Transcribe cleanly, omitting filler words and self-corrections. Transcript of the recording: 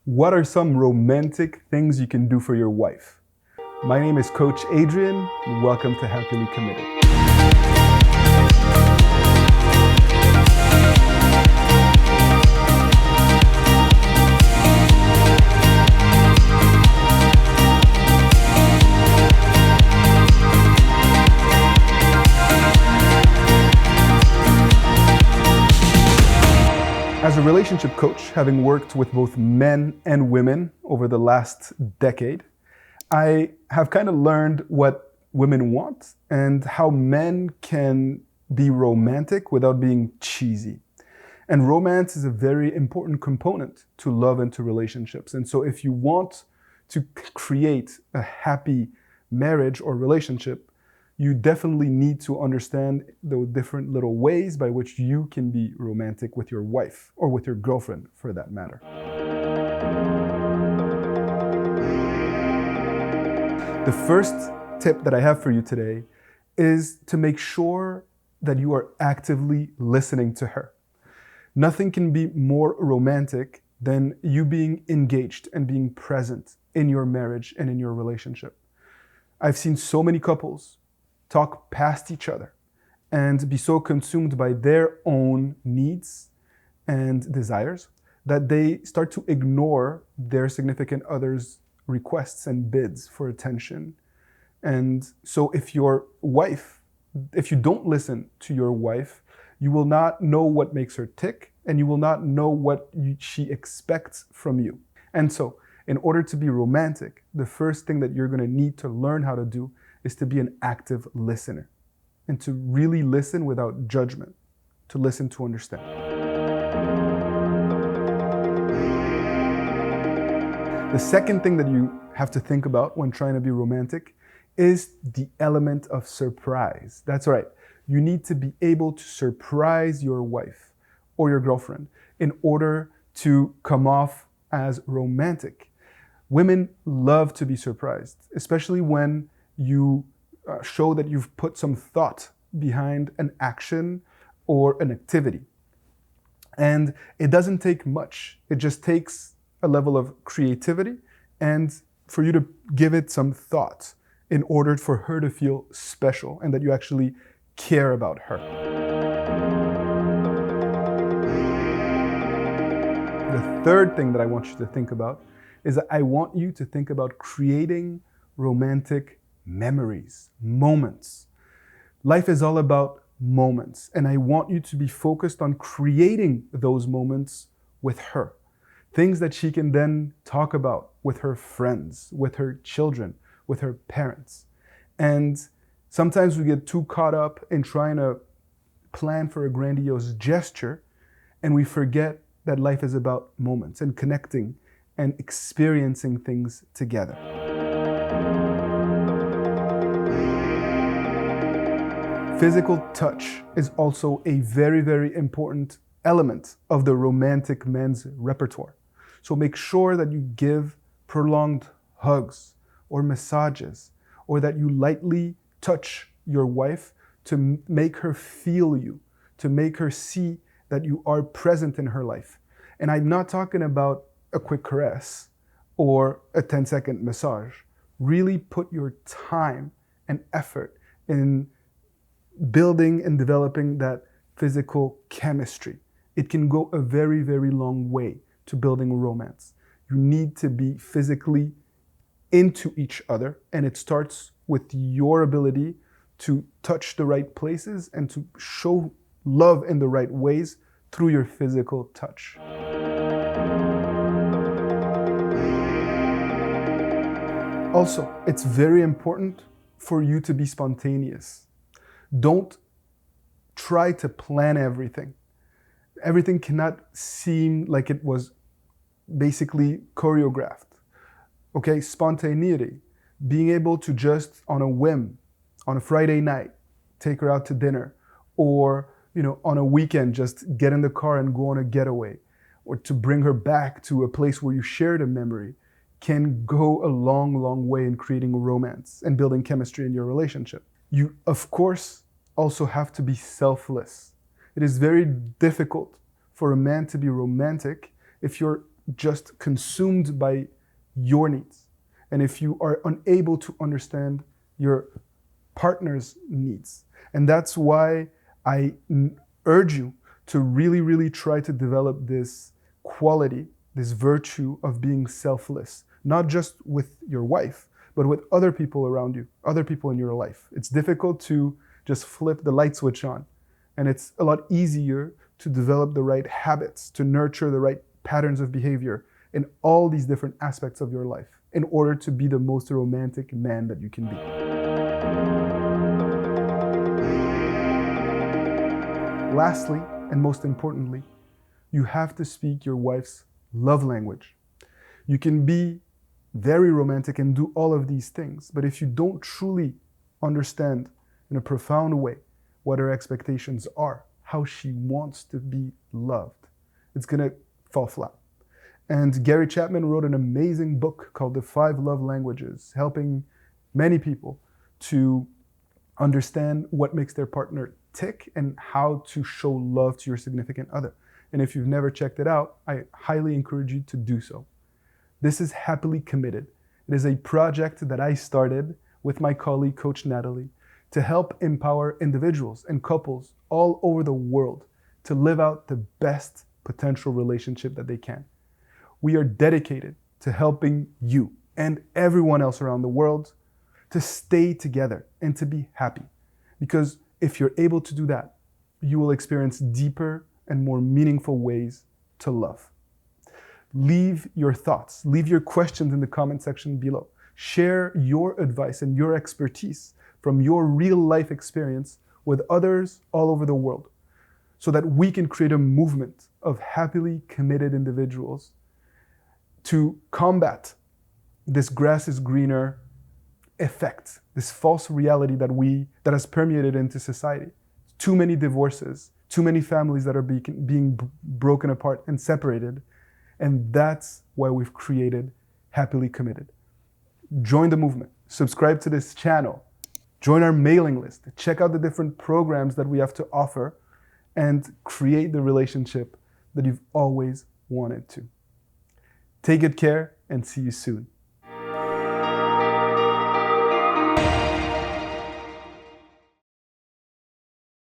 What are some romantic things you can do for your wife? My name is Coach Adrian. Welcome to Happily Committed. As a relationship coach, having worked with both men and women over the last decade, I have kind of learned what women want and how men can be romantic without being cheesy. And romance is a very important component to love and to relationships. And so if you want to create a happy marriage or relationship, you definitely need to understand the different little ways by which you can be romantic with your wife or with your girlfriend for that matter. The first tip that I have for you today is to make sure that you are actively listening to her. Nothing can be more romantic than you being engaged and being present in your marriage and in your relationship. I've seen so many couples talk past each other and be so consumed by their own needs and desires that they start to ignore their significant other's requests and bids for attention. And so if you don't listen to your wife, you will not know what makes her tick and you will not know what she expects from you. And so in order to be romantic, the first thing that you're going to need to learn how to do is to be an active listener and to really listen without judgment, to listen to understand. The second thing that you have to think about when trying to be romantic is the element of surprise. That's right. You need to be able to surprise your wife or your girlfriend in order to come off as romantic. Women love to be surprised, especially when you show that you've put some thought behind an action or an activity. And it doesn't take much. It just takes a level of creativity and for you to give it some thought in order for her to feel special and that you actually care about her. The third thing that I want you to think about is that I want you to think about creating romantic memories, moments. Life is all about moments, and I want you to be focused on creating those moments with her. Things that she can then talk about with her friends, with her children, with her parents. And sometimes we get too caught up in trying to plan for a grandiose gesture, and we forget that life is about moments and connecting and experiencing things together. Physical touch is also a very, very important element of the romantic men's repertoire. So make sure that you give prolonged hugs or massages, or that you lightly touch your wife to make her feel you, to make her see that you are present in her life. And I'm not talking about a quick caress or a 10-second massage. Really put your time and effort in building and developing that physical chemistry. It can go a very, very long way to building romance. You need to be physically into each other, and it starts with your ability to touch the right places and to show love in the right ways through your physical touch. Also, it's very important for you to be spontaneous. Don't try to plan everything. Everything cannot seem like it was basically choreographed. Okay, spontaneity, being able to just on a whim, on a Friday night, take her out to dinner, or on a weekend, just get in the car and go on a getaway, or to bring her back to a place where you shared a memory, can go a long, long way in creating romance and building chemistry in your relationship. You, of course, also have to be selfless. It is very difficult for a man to be romantic if you're just consumed by your needs, and if you are unable to understand your partner's needs. And that's why I urge you to really, really try to develop this quality, this virtue of being selfless, not just with your wife, but with other people around you, other people in your life. It's difficult to just flip the light switch on. And it's a lot easier to develop the right habits, to nurture the right patterns of behavior in all these different aspects of your life in order to be the most romantic man that you can be. Lastly, and most importantly, you have to speak your wife's love language. You can be very romantic and do all of these things, but if you don't truly understand in a profound way what her expectations are, how she wants to be loved, it's gonna fall flat. And Gary Chapman wrote an amazing book called The 5 Love Languages, helping many people to understand what makes their partner tick and how to show love to your significant other. And if you've never checked it out, I highly encourage you to do so. This is Happily Committed. It is a project that I started with my colleague, Coach Natalie, to help empower individuals and couples all over the world to live out the best potential relationship that they can. We are dedicated to helping you and everyone else around the world to stay together and to be happy. Because if you're able to do that, you will experience deeper and more meaningful ways to love. Leave your thoughts, leave your questions in the comment section below. Share your advice and your expertise from your real life experience with others all over the world so that we can create a movement of happily committed individuals to combat this grass is greener effect, this false reality that has permeated into society. Too many divorces, too many families that are being broken apart and separated. And that's why we've created Happily Committed. Join the movement, subscribe to this channel, join our mailing list, check out the different programs that we have to offer, and create the relationship that you've always wanted to. Take good care and see you soon.